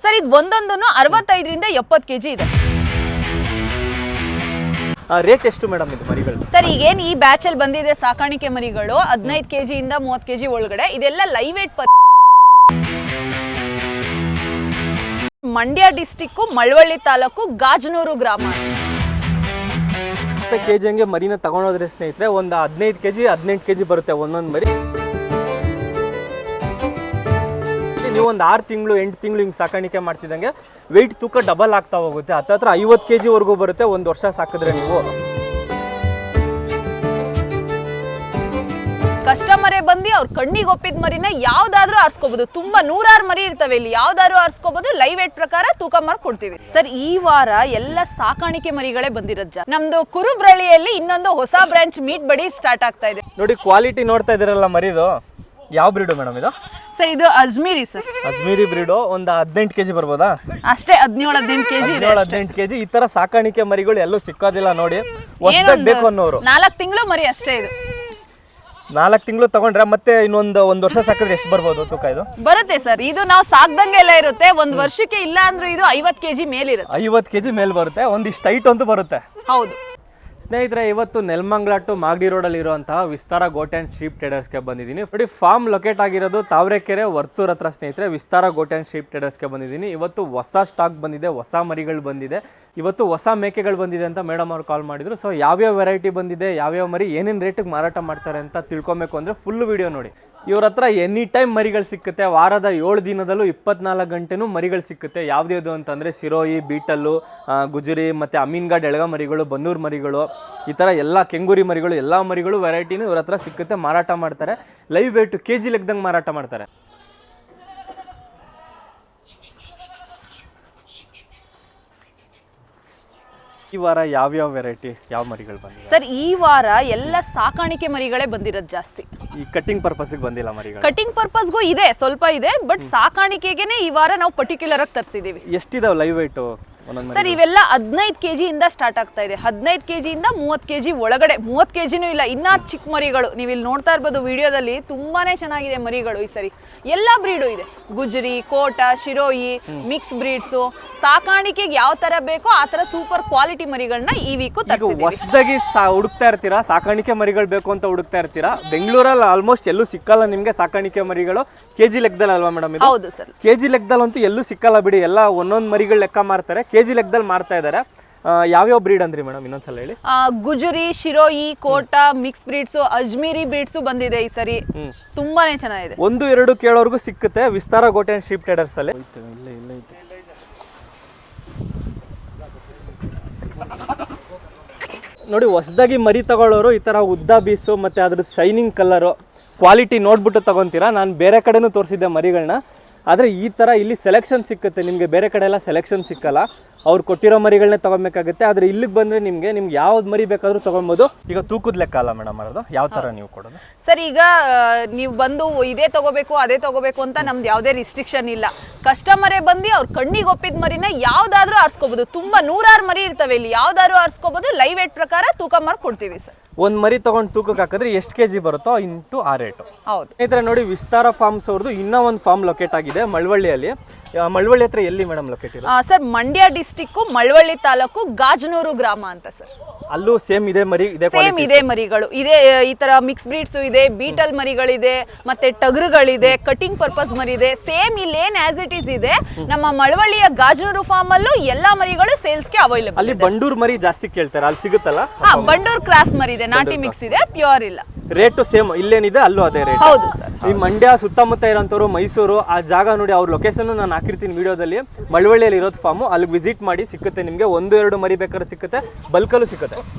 Sir ಇದು ಒಂದೊಂದನ್ನು 65ರಿಂದ 70 kg ಇದೆ. Rate ಎಷ್ಟು ಮೇಡಮ್ ಇದು ಮರಿಗಳು? ಸರ್ ಈಗೇನು ಈ ಬ್ಯಾಚ್ ಅಲ್ಲಿ ಬಂದಿದೆ ಸಾಕಾಣಿಕೆ ಮರಿಗಳು 15 kg ಇಂದ 30 kg ಒಳಗಡೆ, ಇದೆಲ್ಲ live weight. Mandya district Malavalli taluk Gajanur ಗ್ರಾಮ. ಕೆಜಿ ಹಂಗೆ ಮರಿನ ತಗೊಂಡೋದ್ರೆ ಸ್ನೇಹಿತರೆ ಒಂದು 15 kg 18 kg ಬರುತ್ತೆ ಒಂದೊಂದು ಮರಿ. ನೀವು ಒಂದು 6 ತಿಂಗಳು 8 ತಿಂಗಳು ಹಿಂಗೆ ಸಾಕಾಣಿಕೆ ಮಾಡ್ತಿದ್ದಂಗೆ ವೆಯ್ಟ್ ತೂಕ ಡಬಲ್ ಆಗ್ತಾ ಹೋಗುತ್ತೆ. ಹತ್ತತ್ರ 50 kg ವರೆಗೂ ಬರುತ್ತೆ ಒಂದು ವರ್ಷ ಸಾಕಿದ್ರೆ ನೀವು. ಕಸ್ಟಮರೇ ಬಂದು ಅವ್ರ ಕಣ್ಣಿಗೆ ಒಪ್ಪಿದ ಮರಿನ ಯಾವ್ದಾದ್ರೂ ಆರಿಸ್ಕೋಬಹುದು. ತುಂಬಾ 100 ಮರಿ ಇರ್ತವೆ ಇಲ್ಲಿ, ಯಾವ್ದಾದ್ರು ಆರಿಸ್ಕೋಬಹುದು. ಲೈವ್ ವೇಟ್ ಪ್ರಕಾರ ತೂಕ ಮಾಡಿ ಕೊಡ್ತೀವಿ. ಸರ್ ಈ ವಾರ ಎಲ್ಲ ಸಾಕಾಣಿಕೆ ಮರಿಗಳೇ ಬಂದಿರೋದು. ನಮ್ದು ಕುರುಬ್ರಳ್ಳಿಯಲ್ಲಿ ಇನ್ನೊಂದು ಹೊಸ ಬ್ರಾಂಚ್ ಮೀಟ್ ಬಡಿ ಸ್ಟಾರ್ಟ್ ಆಗ್ತಾ ಇದೆ. ನೋಡಿ ಕ್ವಾಲಿಟಿ ನೋಡ್ತಾ ಇದ್ದೀರಲ್ಲ ಮರಿದು. ಯಾವ ಬ್ರೀಡು ಮೇಡಮ್ ಇದು? ಸರ್ ಇದು ಅಜ್ಮೀರಿ ಸರ್. ಅಜ್ಮೀರಿ ಬ್ರೀಡು ಒಂದು 18 kg ಬರ್ಬೋದಾ? ಅಷ್ಟೇ 17-18 kg ಇದೆ. 18 kg. ಈ ತರ ಸಾಕಾಣಿಕೆ ಮರಿಗಳು ಎಲ್ಲೂ ಸಿಕ್ಕೋದಿಲ್ಲ ನೋಡಿ. ಹೊಸದಾಗಿ ಬೇಕು ಅನ್ನೋರು 4 ತಿಂಗಳು ಮರಿ ಅಷ್ಟೇ ಇದು. 4 ತಿಂಗಳು ತಗೊಂಡ್ರೆ ಮತ್ತೆ ಇನ್ನೊಂದು ವರ್ಷ ಸಾಕಿದ್ರೆ ಎಷ್ಟು ಬರ್ಬೋದು ತೂಕ ಇದು? ಬರುತ್ತೆ ಸರ್, ಇದು ನಾವು ಸಾಕ್ದಂಗೆ ಎಲ್ಲ ಇರುತ್ತೆ. ಒಂದು ವರ್ಷಕ್ಕೆ ಇಲ್ಲ ಅಂದ್ರೆ ಇದು 50 kg ಮೇಲಿರುತ್ತೆ. 50 kg ಮೇಲ್ ಬರುತ್ತೆ. ಒಂದಿಷ್ಟು ಹೈಟ್ ಅಂತೂ ಬರುತ್ತೆ. ಹೌದು ಸ್ನೇಹಿತರೆ, ಇವತ್ತು ನೆಲಮಂಗಲ ಟು ಮಾಗಡಿ ರೋಡಲ್ಲಿ ಇರುವಂತಹ ವಿಸ್ತಾರ ಗೋಟ್ ಆ್ಯಂಡ್ ಶೀಪ್ ಟ್ರೇಡರ್ಸ್ಗೆ ಬಂದಿದ್ದೀನಿ. ನೋಡಿ ಫಾರ್ಮ್ ಲೊಕೇಟ್ ಆಗಿರೋದು ತಾವರೆಕೆರೆ ವರ್ತೂರ್ ಹತ್ರ ಸ್ನೇಹಿತರೆ. ವಿಸ್ತಾರ ಗೋಟ್ ಆ್ಯಂಡ್ ಶೀಪ್ ಟ್ರೇಡರ್ಸ್ಗೆ ಬಂದಿದ್ದೀನಿ. ಇವತ್ತು ಹೊಸ ಸ್ಟಾಕ್ ಬಂದಿದೆ, ಹೊಸ ಮರಿಗಳು ಬಂದಿದೆ, ಇವತ್ತು ಹೊಸ ಮೇಕೆಗಳು ಬಂದಿದೆ ಅಂತ ಮೇಡಮ್ ಅವ್ರು ಕಾಲ್ ಮಾಡಿದ್ರು. ಸೊ ಯಾವ್ಯಾವ ವೆರೈಟಿ ಬಂದಿದೆ, ಯಾವ್ಯಾವ ಮರಿ ಏನೇನು ರೇಟಿಗೆ ಮಾರಾಟ ಮಾಡ್ತಾರೆ ಅಂತ ತಿಳ್ಕೊಬೇಕು ಅಂದರೆ ಫುಲ್ ವಿಡಿಯೋ ನೋಡಿ. ಇವ್ರ ಹತ್ರ ಎನಿ ಟೈಮ್ ಮರಿಗಳು ಸಿಕ್ಕುತ್ತೆ. ವಾರದ 7 ದಿನದಲ್ಲೂ 24 ಗಂಟೆನೂ ಮರಿಗಳು ಸಿಕ್ಕುತ್ತೆ. ಯಾವ್ದು ಅಂತಂದರೆ ಸಿರೋಯಿ, ಬೀಟಲ್ಲು, ಗುಜರಿ ಮತ್ತು ಅಮೀನ್ಗಾಡ್ ಎಳಗ ಮರಿಗಳು, ಬನ್ನೂರು ಮರಿಗಳು, ಈ ಥರ ಎಲ್ಲ ಕೆಂಗೂರಿ ಮರಿಗಳು, ಎಲ್ಲ ಮರಿಗಳು ವೆರೈಟಿನೂ ಇವ್ರ ಹತ್ರ ಸಿಕ್ಕುತ್ತೆ. ಮಾರಾಟ ಮಾಡ್ತಾರೆ. ಲೈವ್ ವೇಟು kg ಲೆಕ್ಕದಂಗೆ ಮಾರಾಟ ಮಾಡ್ತಾರೆ. ಈ ವಾರ ಯಾವ್ಯಾವ ವೆರೈಟಿ ಯಾವ ಮರಿಗಳು ಬಂದಿದೆ? ಸರ್ ಈ ವಾರ ಎಲ್ಲ ಸಾಕಾಣಿಕೆ ಮರಿಗಳೇ ಬಂದಿರೋದು ಜಾಸ್ತಿ. ಈ ಕಟ್ಟಿಂಗ್ ಪರ್ಪಸ್ಗೆ ಬಂದಿಲ್ಲ ಮರಿಗಳು? ಕಟಿಂಗ್ ಪರ್ಪಸ್ಗೂ ಇದೆ, ಸ್ವಲ್ಪ ಇದೆ, ಬಟ್ ಸಾಕಾಣಿಕೆಗೆನೆ ಈ ವಾರ ನಾವು ಪರ್ಟಿಕ್ಯುಲರ್ ಆಗಿ ತರಿಸಿದೀವಿ. ಎಷ್ಟಿದಾವೆ ಲೈವ್ ವೇಟು? ಸರ್ ಇವೆಲ್ಲ 15 kg ಇಂದ ಸ್ಟಾರ್ಟ್ ಆಗ್ತಾ ಇದೆ. 15 kg ಇಂದ 30 kg ಒಳಗಡೆ. 30 kgನೂ ಇಲ್ಲ, ಇನ್ನ ಚಿಕ್ಕ ಮರಿಗಳು ನೀವು ಇಲ್ಲಿ ನೋಡ್ತಾ ಇರ್ಬೋದು ವಿಡಿಯೋದಲ್ಲಿ. ತುಂಬಾನೇ ಚೆನ್ನಾಗಿದೆ ಮರಿಗಳು ಈ ಸರಿ. ಎಲ್ಲ ಬ್ರೀಡು ಇದೆ, ಗುಜರಿ, ಕೋಟ, ಶಿರೋಯಿ, ಮಿಕ್ಸ್ ಬ್ರೀಡ್ಸು. ಸಾಕಾಣಿಕೆಗೆ ಯಾವ ತರ ಬೇಕೋ ಆ ತರ ಸೂಪರ್ ಕ್ವಾಲಿಟಿ ಮರಿಗಳನ್ನ ಈ ವೀಕು ತರಿಸಿದ್ದೀವಿ. ಹೊಸದಾಗಿ ಹುಡುಕ್ತಾ ಇರ್ತೀರಾ, ಸಾಕಾಣಿಕೆ ಮರಿಗಳು ಬೇಕು ಅಂತ ಹುಡುಕ್ತಾ ಇರ್ತೀರಾ. ಬೆಂಗಳೂರಲ್ಲಿ ಆಲ್ಮೋಸ್ಟ್ ಎಲ್ಲೂ ಸಿಕ್ಕಲ್ಲ ನಿಮ್ಗೆ ಸಾಕಾಣಿಕೆ ಮರಿಗಳು. kg ಲೆಕ್ಕದಲ್ಲಿ ಅಲ್ವಾ ಮೇಡಮ್? ಹೌದು ಸರ್, kg ಲೆಕ್ಕದಲ್ಲಂತೂ ಎಲ್ಲೂ ಸಿಕ್ಕಲ್ಲ ಬಿಡಿ. ಎಲ್ಲ ಒಂದೊಂದು ಮರಿಗಳು ಲೆಕ್ಕ ಮಾರ್ತಾರೆ, kg ಲೆಕ್ಕದಲ್ಲಿ ಮಾರ್ತಾ ಇದ್ದಾರೆ. ಯಾವ್ಯಾವ ಬ್ರೀಡ್ ಅಂದ್ರಿ ಮೇಡಮ್? ಇನ್ನೊಂದ್ಸಲ ಹೇಳಿ. ಗುಜರಿ, ಶಿರೋಯಿ, ಕೋಟ, ಮಿಕ್ಸ್ ಬ್ರೀಡ್ಸು, ಅಜ್ಮೀರಿ ಬ್ರೀಡ್ಸು ಬಂದಿದೆ ಈ ಸರಿ. ತುಂಬಾನೇ ಚೆನ್ನಾಗಿದೆ. 1-2 ಕೇಳೋರ್ಗು ಸಿಕ್ಕುತ್ತೆ ವಿಸ್ತಾರ ಗೋಟ್ ಆ್ಯಂಡ್ ಶೀಪ್ ಟ್ರೇಡರ್ಸ್ ಅಲ್ಲಿ. ನೋಡಿ ಹೊಸದಾಗಿ ಮರಿ ತಗೊಳ್ಳೋರು ಈ ತರ ಉದ್ದ ಬೀಸು ಮತ್ತೆ ಅದ್ರ ಶೈನಿಂಗ್ ಕಲರು ಕ್ವಾಲಿಟಿ ನೋಡ್ಬಿಟ್ಟು ತಗೊಂತೀರಾ. ನಾನು ಬೇರೆ ಕಡೆನೂ ತೋರಿಸಿದ್ದೆ ಮರಿಗಳನ್ನ, ಆದರೆ ಈ ಥರ ಇಲ್ಲಿ ಸೆಲೆಕ್ಷನ್ ಸಿಕ್ಕುತ್ತೆ ನಿಮಗೆ. ಬೇರೆ ಕಡೆ ಎಲ್ಲ ಸೆಲೆಕ್ಷನ್ ಸಿಕ್ಕಲ್ಲ, ಅವ್ರು ಕೊಟ್ಟಿರೋ ಮರಿಗಳನ್ನೇ ತೊಗೊಬೇಕಾಗುತ್ತೆ. ಆದರೆ ಇಲ್ಲಿಗೆ ಬಂದರೆ ನಿಮಗೆ ಯಾವ್ದು ಮರಿ ಬೇಕಾದರೂ ತೊಗೊಬೋದು. ಈಗ ತೂಕದ ಲೆಕ್ಕ ಅಲ್ಲ ಮೇಡಮ್ ಮಾಡೋದು, ಯಾವ ಥರ ನೀವು ಕೊಡೋದು? ಸರ್ ಈಗ ನೀವು ಬಂದು ಇದೇ ತೊಗೋಬೇಕು ಅದೇ ತೊಗೋಬೇಕು ಅಂತ ನಮ್ದು ಯಾವುದೇ ರಿಸ್ಟ್ರಿಕ್ಷನ್ ಇಲ್ಲ. ಕಸ್ಟಮರೇ ಬಂದು ಅವ್ರ ಕಣ್ಣಿಗೆ ಒಪ್ಪಿದ ಮರಿನ ಯಾವ್ದಾದ್ರೂ ಆರಿಸ್ಕೋಬಹುದು. ತುಂಬಾ 100 ಮರಿ ಇರ್ತವೆ ಇಲ್ಲಿ, ಯಾವ್ದಾದ್ರು ಆರಿಸ್ಕೋಬಹುದು. ಲೈವ್ ವೇಟ್ ಪ್ರಕಾರ ತೂಕ ಮಾಡಿ ಕೊಡ್ತೀವಿ ಸರ್. ಒಂದು ಮರಿ ತಗೊಂಡು ತೂಕಕ್ಕೆ ಹಾಕಿದ್ರೆ ಎಷ್ಟು kg ಬರುತ್ತೋ ಇಂಟು ಆ ರೇಟು. ಹೌದು. ಈ ಥರ ನೋಡಿ ವಿಸ್ತಾರ ಫಾರ್ಮ್ಸ್ ಅವ್ರದ್ದು ಇನ್ನೂ ಒಂದು ಫಾರ್ಮ್ ಲೊಕೇಟ್ ಆಗಿದೆ ಮಳವಳ್ಳಿಯಲ್ಲಿ. ಮಳವಳ್ಳಿ ಹತ್ರ ಎಲ್ಲಿ ಮೇಡಮ್ ಲೊಕೇಟ್ ಇದೆ? ಸರ್ ಮಂಡ್ಯ ಡಿಸ್ಟಿಕ್ ಮಳವಳ್ಳಿ ತಾಲೂಕು ಗಾಜನೂರು ಗ್ರಾಮ ಅಂತ ಸರ್. ಅಲ್ಲೂ ಸೇಮ್ ಇದೆ ಮರಿ, ಸೇಮ್ ಇದೆ ಮರಿಗಳು ಇದೆ. ಈ ತರ ಮಿಕ್ಸ್ ಬ್ರೀಡ್ಸ್ ಇದೆ, ಬೀಟಲ್ ಮರಿಗಳಿದೆ, ಮತ್ತೆ ಟಗರುಗಳಿದೆ, ಕಟಿಂಗ್ ಪರ್ಪಸ್ ಮರಿ ಇದೆ. ಸೇಮ್ ಇಲ್ಲಿ ಏನ್ ಆಸ್ ಇಟ್ ಈಸ್ ಇದೆ ನಮ್ಮ ಮಳವಳ್ಳಿಯ ಗಾಜನೂರು ಫಾರ್ಮ್ ಅಲ್ಲೂ ಎಲ್ಲಾ ಮರಿಗಳು ಸೇಲ್ಸ್ ಗೆ ಅವೈಲೇಬಲ್. ಅಲ್ಲಿ ಬಂಡೂರ್ ಮರಿ ಜಾಸ್ತಿ ಕೇಳ್ತಾರೆ, ಅಲ್ಲಿ ಸಿಗುತ್ತಲ್ಲ? ಬಂಡೂರ್ ಕ್ರಾಸ್ ಮರಿ ಇದೆ, ನಾಟಿ ಮಿಕ್ಸ್ ಇದೆ, ಪ್ಯೂರ್ ಇಲ್ಲ. ರೇಟು ಸೇಮ್ ಇಲ್ಲೇನಿದೆ ಅಲ್ಲೂ ಅದೇ ರೇಟ್. ಹೌದು ಸರ್. ಈ ಮಂಡ್ಯ ಸುತ್ತಮುತ್ತ ಇರೋಂಥವ್ರು, ಮೈಸೂರು ಆ ಜಾಗ ನೋಡಿ, ಅವ್ರ ಲೊಕೇಶನ್ ನಾನು ಹಾಕಿರ್ತೀನಿ ವಿಡಿಯೋದಲ್ಲಿ. ಮಳವಳ್ಳಿಯಲ್ಲಿ ಇರೋದು ಫಾರ್ಮು, ಅಲ್ಲಿ ವಿಸಿಟ್ ಮಾಡಿ ಸಿಕ್ಕುತ್ತೆ ನಿಮಗೆ. 1-2 ಮರಿ ಬೇಕಾದ್ರೆ ಸಿಕ್ಕುತ್ತೆ, ಬಲ್ಕಲ್ಲೂ ಸಿಕ್ಕುತ್ತೆ.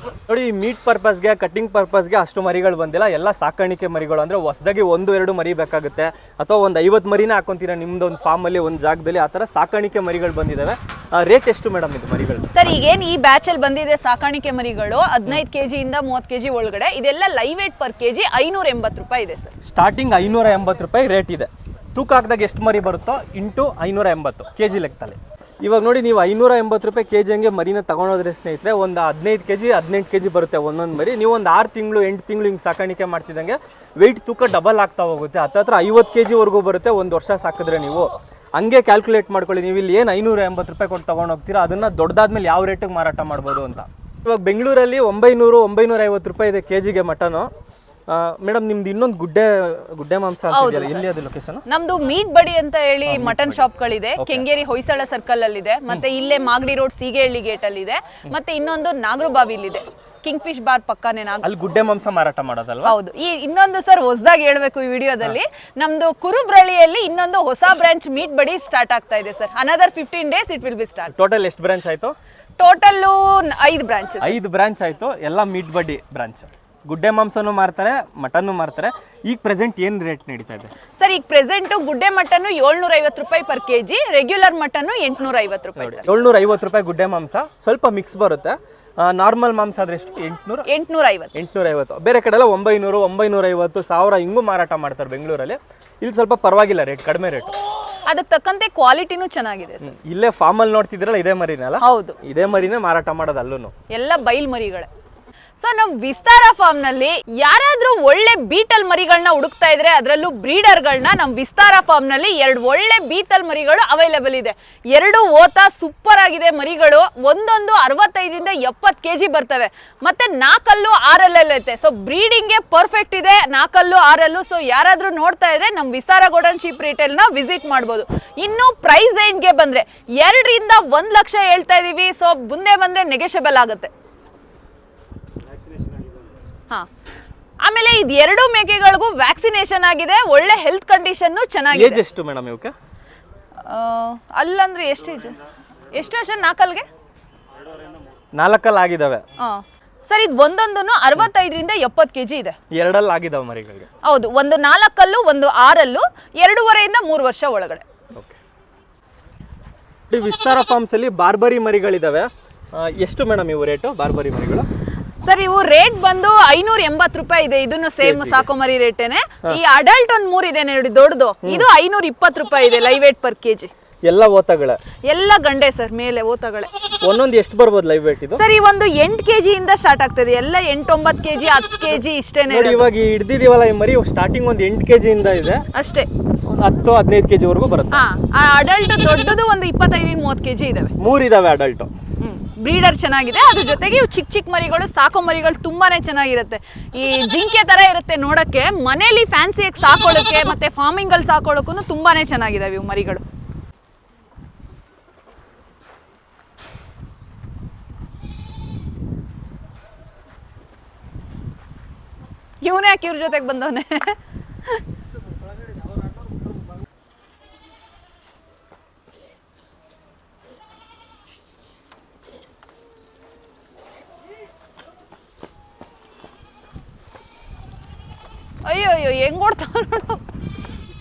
ನೋಡಿ ಈ ಮೀಟ್ ಪರ್ಪಸ್ಗೆ, ಕಟ್ಟಿಂಗ್ ಪರ್ಪಸ್ಗೆ ಅಷ್ಟು ಮರಿಗಳು ಬಂದಿಲ್ಲ, ಎಲ್ಲ ಸಾಕಾಣಿಕೆ ಮರಿಗಳು. ಅಂದರೆ ಹೊಸದಾಗಿ 1-2 ಮರಿ ಬೇಕಾಗುತ್ತೆ, ಅಥವಾ ಒಂದು 50 ಮರಿನೇ ಹಾಕೊಂತೀರ ನಿಮ್ದು ಒಂದು ಫಾರ್ಮಲ್ಲಿ, ಒಂದು ಜಾಗದಲ್ಲಿ. ಆ ಥರ ಸಾಕಾಣಿಕೆ ಮರಿಗಳು ಬಂದಿದ್ದಾವೆ. ರೇಟ್ ಎಷ್ಟು ಮೇಡಮ್ ಇದು ಮರಿಗಳು? ಸರ್ ಈಗೇನು ಈ ಬ್ಯಾಚ್ ಅಲ್ಲಿ ಬಂದಿದೆ ಸಾಕಾಣಿಕೆ ಮರಿಗಳು 15 kg ಇಂದ 30 kg ಒಳಗಡೆ, ಇದೆಲ್ಲ ಲೈವ್ ವೇಟ್ ಪರ್ kg 580 ರೂಪಾಯಿ ಇದೆ ಸರ್. ಸ್ಟಾರ್ಟಿಂಗ್ 580 ರೂಪಾಯಿ ರೇಟ್ ಇದೆ. ತೂಕ ಹಾಕಿದಾಗ ಎಷ್ಟು ಮರಿ ಬರುತ್ತೋ ಇಂಟು 580 kg ಲೆಕ್ಕದಲ್ಲಿ. ಇವಾಗ ನೋಡಿ ನೀವು 580 ರೂಪಾಯಿ kg ಹಂಗೆ ಮರಿನ ತಗೊಂಡೋದ್ರೆ ಸ್ನೇಹಿತರೆ ಒಂದು 15 kg 18 kg ಬರುತ್ತೆ ಒಂದೊಂದು ಮರಿ. ನೀವು ಒಂದು 6 ತಿಂಗಳು 8 ತಿಂಗಳು ಹಿಂಗೆ ಸಾಕಾಣಿಕೆ ಮಾಡ್ತಿದ್ದಂಗೆ ವೆಯ್ಟ್ ತೂಕ ಡಬಲ್ ಆಗ್ತಾ ಹೋಗುತ್ತೆ. ಹತ್ತತ್ರ 50 kg ವರೆಗೂ ಬರುತ್ತೆ ಒಂದು ವರ್ಷ ಸಾಕಿದ್ರೆ ನೀವು. ಹಂಗೆ ಕ್ಯಾಲ್ಕುಲೇಟ್ ಮಾಡ್ಕೊಳ್ಳಿ. ನೀವು ಇಲ್ಲಿ ಏನು 580 ರೂಪಾಯಿ ಕೊಟ್ಟು ತೊಗೊಂಡು ಹೋಗ್ತೀರಾ ಅದನ್ನು ದೊಡ್ಡದಾದ್ಮೇಲೆ ಯಾವ ರೇಟಿಗೆ ಮಾರಾಟ ಮಾಡ್ಬೋದು ಅಂತ. ಇವಾಗ ಬೆಂಗಳೂರಲ್ಲಿ 900-950 ರೂಪಾಯಿ ಇದೆ ಕೆ ಜಿಗೆ ಮಟನು. ಮೇಡಮ್ ನಿಮ್ದು ಇನ್ನೊಂದು ಗುಡ್ಡೆ ಮಾಂಸ ಅಂತ ಇದೆಯಲ್ಲ, ಎಲ್ಲಿ ಅದು ಲೊಕೇಶನ್? ನಮ್ದು ಮೀಟ್ ಬಡಿ ಅಂತ ಹೇಳಿ ಮಟನ್ ಶಾಪ್ಗಳಿದೆ. ಕೆಂಗೇರಿ ಹೊಯ್ಸಳ ಸರ್ಕಲ್ ಅಲ್ಲಿ ಇದೆ, ಮತ್ತೆ ಇಲ್ಲೇ ಮಾಗಡಿ ರೋಡ್ ಸೀಗೆಹಳ್ಳಿ ಗೇಟ್ ಅಲ್ಲಿ ಇದೆ, ಮತ್ತೆ ಇನ್ನೊಂದು ನಾಗರಬಾವಿಲಿದೆ, ಕಿಂಗ್ ಫಿಶ್ ಬಾರ್ ಪಕ್ಕಾನೆ ಅಲ್ಲಿ ಗುಡ್ಡೆ ಮಾಂಸ ಮಾರಾಟ ಮಾಡೋದಲ್ವಾ? ಹೌದು. ಈ ಇನ್ನೊಂದು ಸರ್ ಹೊಸದಾಗಿ ಹೇಳ್ಬೇಕು ಈ ವಿಡಿಯೋದಲ್ಲಿ, ನಮ್ದು ಕುರುಬ್ರಳ್ಳಿಯಲ್ಲಿ ಇನ್ನೊಂದು ಹೊಸ ಬ್ರಾಂಚ್ ಮೀಟ್ ಬಡಿ ಸ್ಟಾರ್ಟ್ ಆಗ್ತಾ ಇದೆ sir. Another 15 days it will be start. Total ಎಷ್ಟು ಬ್ರಾಂಚ್ ಆಯ್ತು? Total 5 branch. 5 ಬ್ರಾಂಚ್ ಆಯ್ತು, ಎಲ್ಲ ಮೀಟ್ ಬಡಿ ಬ್ರಾಂಚ್. ಗುಡ್ಡೆ ಮಾಂಸನೂ ಮಾರ್ತಾರೆ, ಮಟನ್ನು ಮಾರ್ತಾರೆ. ಈಗ ಪ್ರೆಸೆಂಟ್ ಏನು ರೇಟ್ ನಡೀತಾ ಇದೆ ಸರ್? ಈಗ ಪ್ರೆಸೆಂಟ್ ಗುಡ್ಡೆ ಮಟನ್ನು 750 ರೂಪಾಯಿ ಪರ್ ಕೆಜಿ, ರೆಗ್ಯುಲರ್ ಮಟನ್ನು 850 ರೂಪಾಯಿ. 750 ರೂಪಾಯಿ ಗುಡ್ಡೆ ಮಾಂಸ, ಸ್ವಲ್ಪ ಮಿಕ್ಸ್ ಬರುತ್ತೆ. ನಾರ್ಮಲ್ ಮಾಂಸ ಆದ್ರೆ ಎಷ್ಟು? 850. ಬೇರೆ ಕಡೆ ಎಲ್ಲ 900, 950, 1000 ಹಿಂಗೂ ಮಾರಾಟ ಮಾಡ್ತಾರೆ ಬೆಂಗಳೂರಲ್ಲಿ. ಇಲ್ಲಿ ಸ್ವಲ್ಪ ಪರವಾಗಿಲ್ಲ, ರೇಟ್ ಕಡಿಮೆ ರೇಟ್. ಅದಕ್ಕೆ ತಕ್ಕಂತೆ ಕ್ವಾಲಿಟಿನೂ ಚೆನ್ನಾಗಿದೆ ಸರ್. ಇಲ್ಲೇ ಫಾರ್ಮಲ್ಲಿ ನೋಡ್ತಿದ್ರಲ್ಲ, ಇದೇ ಮರಿನಲ್ಲ? ಹೌದು, ಇದೇ ಮರಿನೇ ಮಾರಾಟ ಮಾಡೋದು ಅಲ್ಲೂ. ಎಲ್ಲ ಬೈಲ್ ಮರಿಗಳೇ. ಸೊ ನಮ್ ವಿಸ್ತಾರ ಫಾರ್ಮ್ ನಲ್ಲಿ ಯಾರಾದ್ರೂ ಒಳ್ಳೆ ಬೀಟಲ್ ಮರಿಗಳನ್ನ ಹುಡುಕ್ತಾ ಇದ್ರೆ, ಅದರಲ್ಲೂ ಬ್ರೀಡರ್ಗಳನ್ನ, ನಮ್ ವಿಸ್ತಾರ ಫಾರ್ಮ್ ನಲ್ಲಿ 2 ಒಳ್ಳೆ ಬೀಟಲ್ ಮರಿಗಳು ಅವೈಲೇಬಲ್ ಇದೆ. 2 ಓತ ಸೂಪರ್ ಆಗಿದೆ ಮರಿಗಳು. ಒಂದೊಂದು 65 ಇಂದ 70 kg ಬರ್ತವೆ. ಮತ್ತೆ 4 ಅಲ್ಲು 6 ಅಲ್ಲೂ ಐತೆ. ಸೊ ಬ್ರೀಡಿಂಗ್ಗೆ ಪರ್ಫೆಕ್ಟ್ ಇದೆ 4 ಅಲ್ಲು 6 ಅಲ್ಲು. ಸೊ ಯಾರಾದ್ರೂ ನೋಡ್ತಾ ಇದ್ರೆ ನಮ್ ವಿಸ್ತಾರ ಗೋಲ್ಡನ್ ಶೀಪ್ ರಿಟೇಲ್ ನ ವಿಸಿಟ್ ಮಾಡ್ಬೋದು. ಇನ್ನು ಪ್ರೈಸ್ ರೇಂಜ್ಗೆ ಬಂದ್ರೆ 2 ರಿಂದ 1 ಲಕ್ಷ ಹೇಳ್ತಾ ಇದೀವಿ. ಸೊ ಮುಂದೆ ಬಂದ್ರೆ ನೆಗೆಷಬಲ್ ಆಗುತ್ತೆ. ಆಮೇಲೆ ಇದು 2 ಮೇಕೆಗಳಿಗೂ ವ್ಯಾಕ್ಸಿನೇಷನ್ ಆಗಿದೆ, ಒಳ್ಳೆ ಹೆಲ್ತ್ ಕಂಡೀಷನ್ ಚೆನ್ನಾಗಿದೆ. ಏಜ್ ಎಷ್ಟು ಮೇಡಮ್ ಇವಕ್ಕೆ? ಅಲ್ಲಂದ್ರೆ ಎಷ್ಟು ವರ್ಷ? 4 4 ಆಗಿದಾವೆ ಸರ್. ಇದು ಒಂದೊಂದನ್ನು 65 ರಿಂದ 70 kg ಇದೆ. 2 ಆಗಿದಾವೆ ಮರಿಗಳಿಗೆ. ಹೌದು, ಒಂದು 4 ಅಲ್ಲು, ಒಂದು 6 ಅಲ್ಲು, 2.5 ಇಂದ 3 ವರ್ಷ ಒಳಗಡೆ. ವಿಸ್ತಾರ ಫಾರ್ಮ್ಸ್ ಅಲ್ಲಿ ಬಾರ್ಬರಿ ಮರಿಗಳಿದಾವೆ. ಎಷ್ಟು ಮೇಡಮ್ ಇವು ರೇಟು ಬಾರ್ಬರಿ ಮರಿಗಳು? ಸರ್ ಇವು ರೇಟ್ ಬಂದು 580 ರೂಪಾಯಿ ಇದೆ. ಇದನ್ನು ಸೇಮ್ ಸಾಕೋಮರಿ ರೇಟೇನೆ. ಈ ಅಡಲ್ಟ್ ಒಂದು 3 ಇದೆ ನೋಡಿ ದೊಡ್ಡದು, ಇದು 520 ರೂಪಾಯಿ ಇದೆ ಲೈವ್ ವೇಟ್ ಪರ್ ಕೆಜಿ. ಎಲ್ಲ ಓತಗಳ? ಎಲ್ಲ ಗಂಡೆ ಸರ್, ಮೇಲೆ ಓತಗಳೇ. ಒಂದೊಂದು ಎಷ್ಟು ಬರ್ಬೋದು ಲೈವ್ ವೇಟ್ ಇದು? ಸರ್ ಈ ಒಂದು 8 kg ಇಂದ ಸ್ಟಾರ್ಟ್ ಆಗ್ತದೆ. ಎಲ್ಲ 8-9 kg, 10 kg ಇಷ್ಟೇನೆ. ನೋಡಿ ಇವಾಗ ಹಿಡ್ದಿದೀವಲ್ಲ ಈ ಮರಿ, ಸ್ಟಾರ್ಟಿಂಗ್ ಒಂದು 8 kg ಇಂದ ಇದೆ ಅಷ್ಟೇ. 10-15 kg ವರೆಗೂ ಬರುತ್ತೆ. ಅಡಲ್ಟ್ ದೊಡ್ಡದು ಒಂದು 25-30 kg ಇದಾವೆ. 3 ಇದಾವೆ ಅಡಲ್ಟ್. ಬ್ರೀಡರ್ ಚೆನ್ನಾಗಿದೆ. ಅದ್ರ ಜೊತೆಗೆ ಇವು ಚಿಕ್ಕ ಚಿಕ್ಕ ಮರಿಗಳು, ಸಾಕೋ ಮರಿಗಳು ತುಂಬಾನೇ ಚೆನ್ನಾಗಿರುತ್ತೆ. ಈ ಜಿಂಕೆ ತರ ಇರುತ್ತೆ ನೋಡಕ್ಕೆ. ಮನೇಲಿ ಫ್ಯಾನ್ಸಿಯಾಗಿ ಸಾಕೊಳ್ಳೋಕೆ ಮತ್ತೆ ಫಾರ್ಮಿಂಗ್ ಅಲ್ಲಿ ಸಾಕೊಳ್ಳೋಕ್ಕೂ ತುಂಬಾನೇ ಚೆನ್ನಾಗಿದಾವೆ ಇವು ಮರಿಗಳು. ಇವನೇ ಯಾಕೆ ಇವ್ರ ಜೊತೆಗೆ ಬಂದವನೇ? ಅಯ್ಯೋ ಅಯ್ಯೋ, ಹೆಂಗ್ ಓಡ್ತಾವ ನೋಡು.